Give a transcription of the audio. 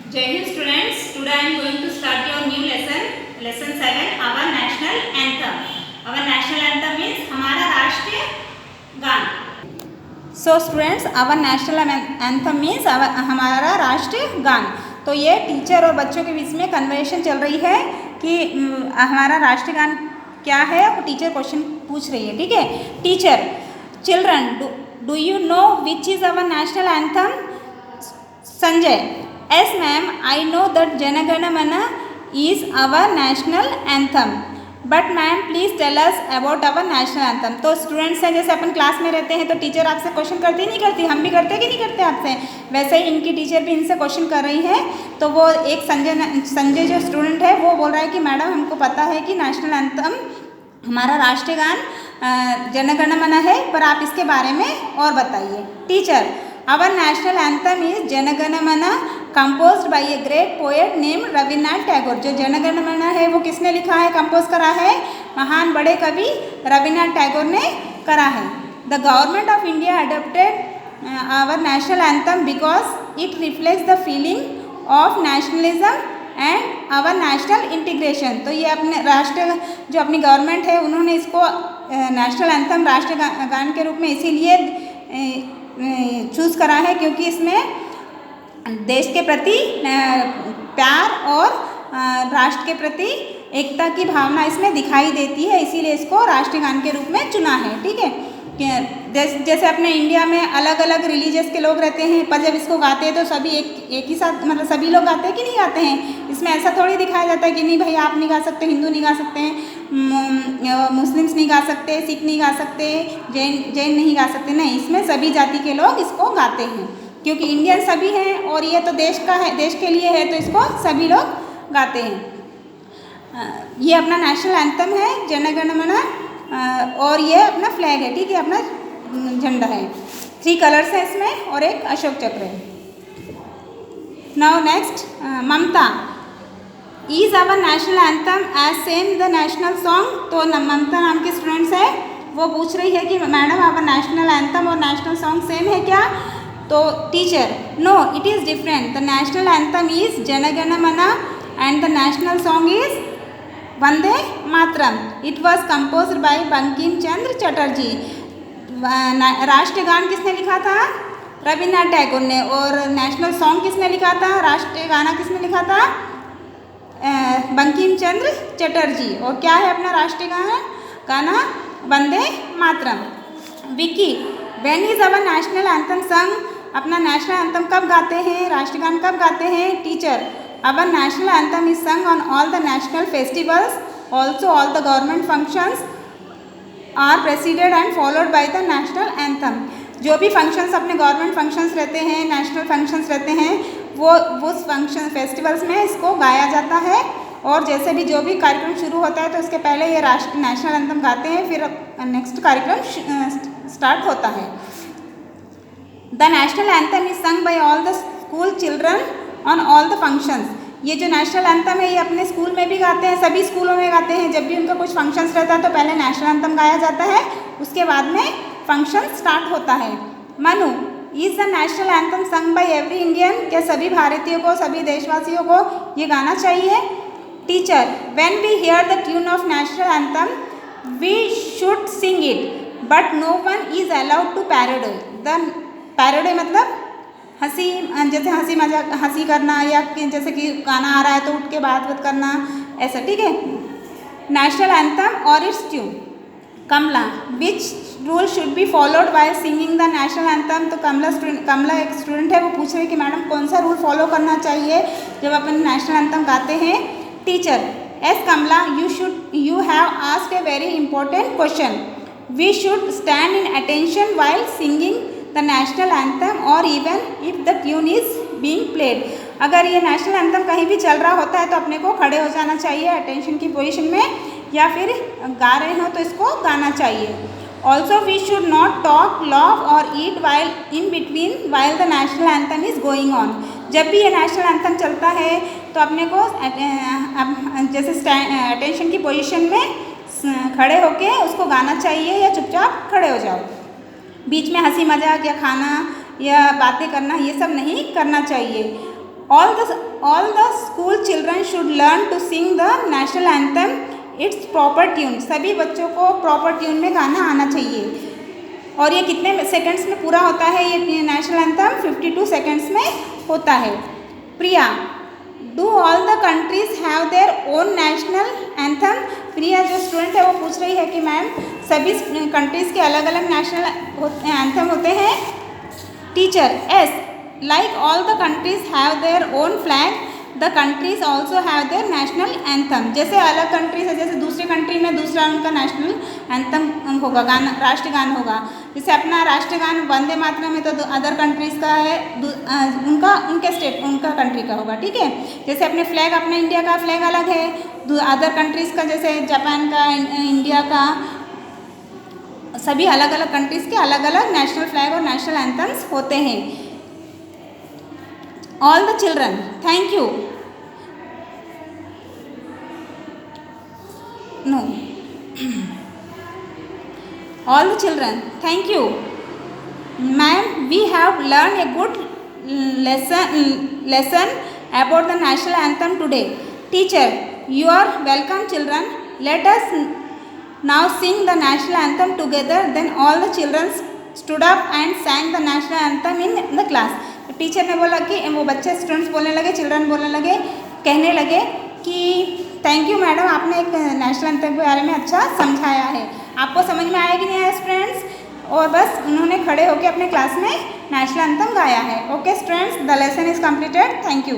Jai Hind students, today I am going to start your new lesson 7, our national anthem. Our national anthem means हमारा राष्ट्रीय गान. So students, our national anthem means हमारा राष्ट्रीय गान. तो ये teacher और बच्चों के बीच में कन्वर्सेशन चल रही है कि हमारा राष्ट्रीय गान क्या है, वो टीचर क्वेश्चन पूछ रही है. ठीक है. Teacher, children, do you know which is our national anthem? Sanjay, yes ma'am, I know that Jana Gana Mana is our national anthem. But ma'am, please tell us about our national anthem. तो students हैं, जैसे अपन class में रहते हैं तो teacher आपसे question करती नहीं करती, हम भी करते कि नहीं करते आपसे, वैसे ही इनकी टीचर भी इनसे क्वेश्चन कर रही है. तो वो एक संजय जो स्टूडेंट है वो बोल रहा है कि मैडम हमको पता है कि नेशनल एंथम हमारा राष्ट्रीय गान जन गण मन है, पर आप इसके बारे में और बताइए. Teacher, our national anthem is Jana Gana Mana composed by a great poet name Rabindranath Tagore. जो जन गण मन है वो किसने लिखा है, कंपोज करा है? महान बड़े कवि रविन्द्रनाथ टैगोर ने करा है. The government of India adopted our national anthem because it reflects the feeling of nationalism and our national integration. तो ये अपने राष्ट्र जो अपनी गवर्नमेंट है उन्होंने इसको नेशनल एंथम राष्ट्रीय गान के रूप में इसीलिए चूज़ करा है क्योंकि इसमें देश के प्रति प्यार और राष्ट्र के प्रति एकता की भावना इसमें दिखाई देती है, इसीलिए इसको राष्ट्रीय गान के रूप में चुना है. ठीक है. जैसे अपने इंडिया में अलग अलग रिलीजियस के लोग रहते हैं, पर जब इसको गाते हैं तो सभी एक ही साथ, मतलब सभी लोग गाते हैं कि नहीं गाते हैं. इसमें ऐसा थोड़ी दिखाया जाता है कि नहीं भाई आप नहीं गा सकते, हिंदू नहीं गा सकते हैं, मुस्लिम्स नहीं गा सकते, सिख नहीं गा सकते, जैन नहीं गा सकते. नहीं, इसमें सभी जाति के लोग इसको गाते हैं क्योंकि इंडियन सभी हैं और ये तो देश का है, देश के लिए है, तो इसको सभी लोग गाते हैं. ये अपना नेशनल एंथम है जन गण मन और ये अपना फ्लैग है. ठीक है, अपना झंडा है. 3 कलर्स हैं इसमें और एक अशोक चक्र है. Now next, Mamata, is our national anthem as same the national song. तो ममता नाम की स्टूडेंट्स है, वो पूछ रही है कि मैडम आवर नेशनल एंथम और नेशनल सॉन्ग सेम है क्या? तो teacher, no it is different. The national anthem is Jana Gana Mana and the national song is Vande Mataram. It was composed by Bankim Chandra Chatterjee. राष्ट्रीय गान किसने लिखा था? रविन्द्रनाथ टैगोर ने. और नेशनल सॉन्ग किसने लिखा था? राष्ट्रीय गाना किसने लिखा था? बंकिम चंद्र चटर्जी. और क्या है अपना राष्ट्रीय गाना? Vande Mataram. Vicky, when is our national anthem sung? अपना नेशनल एंथम कब गाते हैं, राष्ट्रीय गान कब गाते हैं? Teacher, our national anthem is sung on all the national festivals. Also all the government functions are preceded and followed by the national anthem. जो भी फंक्शंस अपने गवर्नमेंट फंक्शंस रहते हैं, नेशनल फंक्शंस रहते हैं, वो उस फंक्शन फेस्टिवल्स में इसको गाया जाता है. और जैसे भी जो भी कार्यक्रम शुरू होता है तो उसके पहले ये राष्ट्रीय नेशनल एंथम गाते हैं, फिर नेक्स्ट कार्यक्रम स्टार्ट होता है. The national anthem is sung by all the school children on all the functions. ये जो नेशनल एंथम है ये अपने स्कूल में भी गाते हैं, सभी स्कूलों में गाते हैं. जब भी उनका कुछ फंक्शंस रहता है तो पहले नेशनल एंथम गाया जाता है, उसके बाद में फंक्शन स्टार्ट होता है. Manu, is the national anthem sung by every Indian. क्या सभी भारतीयों को, सभी देशवासियों को ये गाना चाहिए? Teacher, when we hear the tune of national anthem we should sing it but no one is allowed to parody. The parody मतलब हंसी, जैसे हंसी मजाक, हंसी करना, या जैसे कि गाना आ रहा है तो उठ के बात करना, ऐसा. ठीक है. नेशनल एंथम और its tune. Kamala, which rule should be followed by singing the national anthem. तो कमला एक स्टूडेंट है, वो पूछ रही है कि मैडम कौन सा रूल फॉलो करना चाहिए जब अपन नेशनल एंथम गाते हैं? Teacher, yes Kamala, you have asked a very important question. We should stand in attention while singing the national anthem और even if the tune is being played. अगर ये नेशनल एंथम कहीं भी चल रहा होता है तो अपने को खड़े हो जाना चाहिए अटेंशन की पोजीशन में, या फिर गा रहे हो तो इसको गाना चाहिए. Also we should not talk, laugh और eat while in between while the national anthem is going on. जब भी ये नेशनल एंथम चलता है तो अपने को जैसे अटेंशन की पोजीशन में खड़े होके उसको गाना चाहिए, या चुपचाप खड़े हो जाओ. बीच में हंसी मजाक या खाना या बातें करना ये सब नहीं करना चाहिए. all the school children should learn to sing the national anthem its proper tune. सभी बच्चों को प्रॉपर ट्यून में गाना आना चाहिए. और ये कितने सेकंड्स में पूरा होता है? ये नेशनल एंथम 52 सेकंड्स में होता है. Priya, do all the countries have their own national anthem? Priya जो स्टूडेंट है वो पूछ रही है कि मैम सभी कंट्रीज़ के अलग अलग नेशनल एंथम होते हैं? Teacher, S, like all the countries have their own flag, the countries also have their national anthem. जैसे अलग कंट्रीज है, जैसे दूसरी कंट्री में दूसरा उनका नेशनल एंथम होगा, गाना राष्ट्रगान होगा. जैसे अपना राष्ट्रगान वंदे मातरम में तो अदर कंट्रीज़ का है, उनके स्टेट उनका कंट्री का होगा. ठीक है. जैसे अपने फ्लैग, अपने इंडिया का फ्लैग अलग है, अदर कंट्रीज़ का जैसे जापान का, इंडिया का, सभी अलग अलग कंट्रीज़ के अलग अलग नेशनल फ्लैग और नेशनल एंथम्स होते हैं. All the children, thank you. No. All the children, thank you. Ma'am, we have learned a good lesson about the national anthem today. Teacher, you are welcome children. Let us now sing the national anthem together. Then all the children stood up and sang the national anthem in the class. Teacher ने बोला कि वो बच्चे students बोलने लगे, children बोलने लगे, कहने लगे कि थैंक यू मैडम, आपने एक नेशनल एंथम के बारे में अच्छा समझाया है. आपको समझ में आया कि नहीं आया स्टूडेंट्स? और बस उन्होंने खड़े होकर अपने क्लास में नेशनल एंथम गाया है. Okay students, the lesson is completed. Thank you.